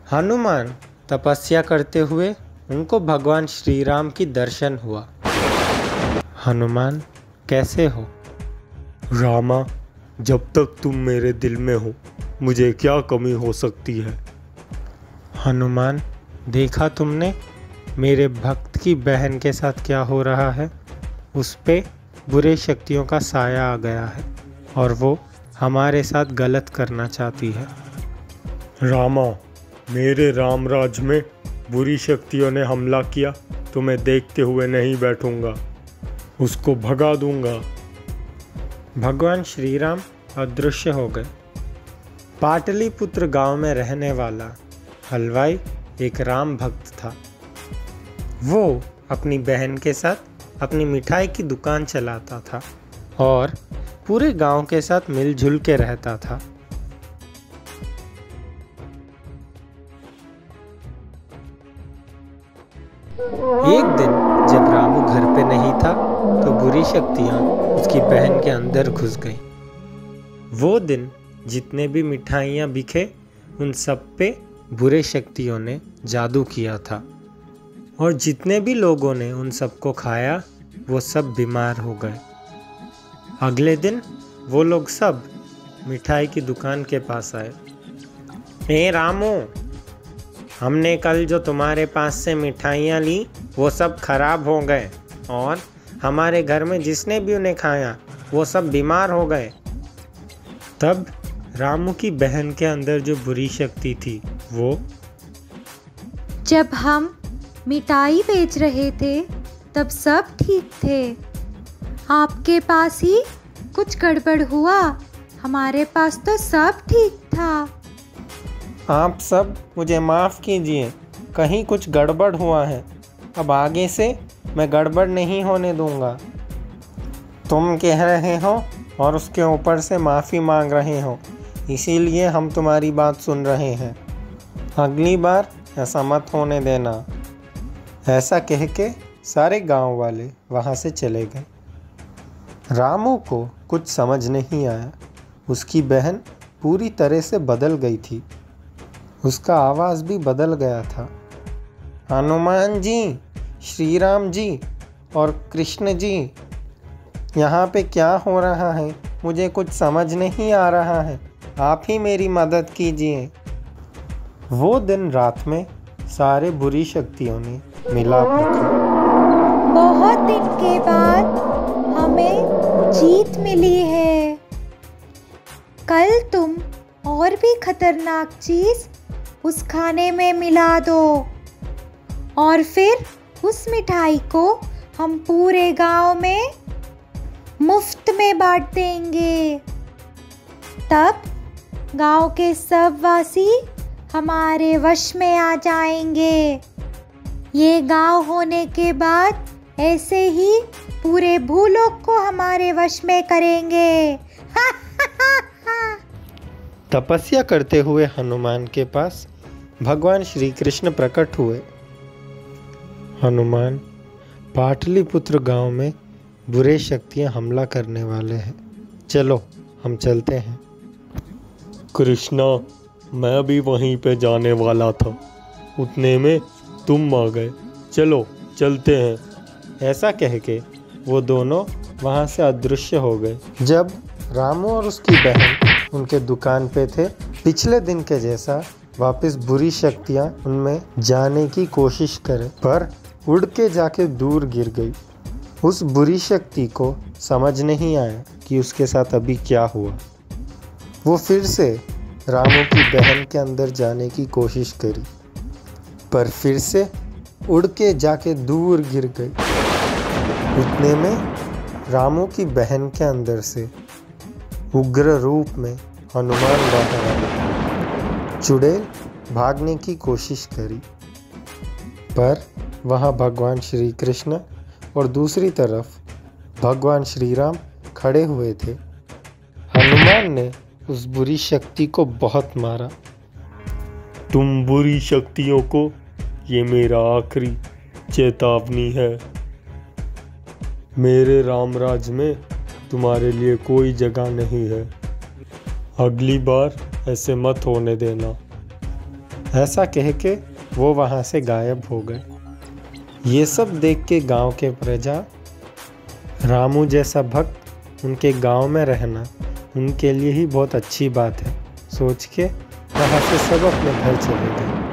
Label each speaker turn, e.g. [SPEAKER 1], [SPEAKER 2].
[SPEAKER 1] हनुमान तपस्या करते हुए उनको भगवान श्री राम की दर्शन हुआ। हनुमान, कैसे हो?
[SPEAKER 2] रामा, जब तक तुम मेरे दिल में हो मुझे क्या कमी हो सकती है।
[SPEAKER 1] हनुमान, देखा तुमने मेरे भक्त की बहन के साथ क्या हो रहा है? उस पे बुरे शक्तियों का साया आ गया है और वो हमारे साथ गलत करना चाहती है।
[SPEAKER 2] रामा, मेरे रामराज में बुरी शक्तियों ने हमला किया तो मैं देखते हुए नहीं बैठूंगा, उसको भगा दूंगा।
[SPEAKER 1] भगवान श्री राम अदृश्य हो गए। पाटलिपुत्र गांव में रहने वाला हलवाई एक राम भक्त था। वो अपनी बहन के साथ अपनी मिठाई की दुकान चलाता था और पूरे गांव के साथ मिलजुल के रहता था। एक दिन जब रामू घर पे नहीं था तो बुरी शक्तियां उसकी बहन के अंदर घुस गईं। वो दिन जितने भी मिठाइयाँ बिके उन सब पे बुरे शक्तियों ने जादू किया था और जितने भी लोगों ने उन सबको खाया वो सब बीमार हो गए। अगले दिन वो लोग सब मिठाई की दुकान के पास आए। ए रामू, हमने कल जो तुम्हारे पास से मिठाइयाँ ली वो सब खराब हो गए और हमारे घर में जिसने भी उन्हें खाया वो सब बीमार हो गए। तब रामू की बहन के अंदर जो बुरी शक्ति थी वो,
[SPEAKER 3] जब हम मिठाई बेच रहे थे तब सब ठीक थे, आपके पास ही कुछ गड़बड़ हुआ, हमारे पास तो सब ठीक था।
[SPEAKER 1] आप सब मुझे माफ़ कीजिए, कहीं कुछ गड़बड़ हुआ है। अब आगे से मैं गड़बड़ नहीं होने दूंगा। तुम कह रहे हो और उसके ऊपर से माफ़ी मांग रहे हो, इसीलिए हम तुम्हारी बात सुन रहे हैं। अगली बार ऐसा मत होने देना। ऐसा कह के सारे गांव वाले वहाँ से चले गए। रामू को कुछ समझ नहीं आया। उसकी बहन पूरी तरह से बदल गई थी। उसका आवाज़ भी बदल गया था। हनुमान जी, श्री राम जी और कृष्ण जी, यहाँ पे क्या हो रहा है? मुझे कुछ समझ नहीं आ रहा है, आप ही मेरी मदद कीजिए। वो दिन रात में सारे बुरी शक्तियों ने मिलाप रखा।
[SPEAKER 3] बहुत दिन के बाद हमें जीत मिली है। कल तुम और भी खतरनाक चीज़ उस खाने में मिला दो और फिर उस मिठाई को हम पूरे गांव में मुफ्त में बांट देंगे। तब गांव के सब वासी हमारे वश में आ जाएंगे। ये गांव होने के बाद ऐसे ही पूरे भूलोक को हमारे वश में करेंगे।
[SPEAKER 1] तपस्या करते हुए हनुमान के पास भगवान श्री कृष्ण प्रकट हुए। हनुमान, पाटलिपुत्र गांव में बुरे शक्तियां हमला करने वाले हैं, चलो हम चलते हैं।
[SPEAKER 2] कृष्णा, मैं भी वहीं पे जाने वाला था, उतने में तुम आ गए, चलो चलते हैं।
[SPEAKER 1] ऐसा कह के वो दोनों वहाँ से अदृश्य हो गए। जब रामू और उसकी बहन उनके दुकान पे थे, पिछले दिन के जैसा वापस बुरी शक्तियाँ उनमें जाने की कोशिश करें पर उड़ के जाके दूर गिर गई। उस बुरी शक्ति को समझ नहीं आया कि उसके साथ अभी क्या हुआ। वो फिर से रामू की बहन के अंदर जाने की कोशिश करी पर फिर से उड़ के जाके दूर गिर गई। उतने में रामू की बहन के अंदर से उग्र रूप में हनुमान बाहर आए। चुड़ैल भागने की कोशिश करी पर वहाँ भगवान श्री कृष्ण और दूसरी तरफ भगवान श्री राम खड़े हुए थे। हनुमान ने उस बुरी शक्ति को बहुत मारा।
[SPEAKER 2] तुम बुरी शक्तियों को, ये मेरा आखिरी चेतावनी है। मेरे रामराज में तुम्हारे लिए कोई जगह नहीं है। अगली बार ऐसे मत होने देना।
[SPEAKER 1] ऐसा कह के वो वहाँ से गायब हो गए। ये सब देख के गांव के प्रजा, रामू जैसा भक्त उनके गांव में रहना उनके लिए ही बहुत अच्छी बात है सोच के वहाँ से सब अपने घर चले गए।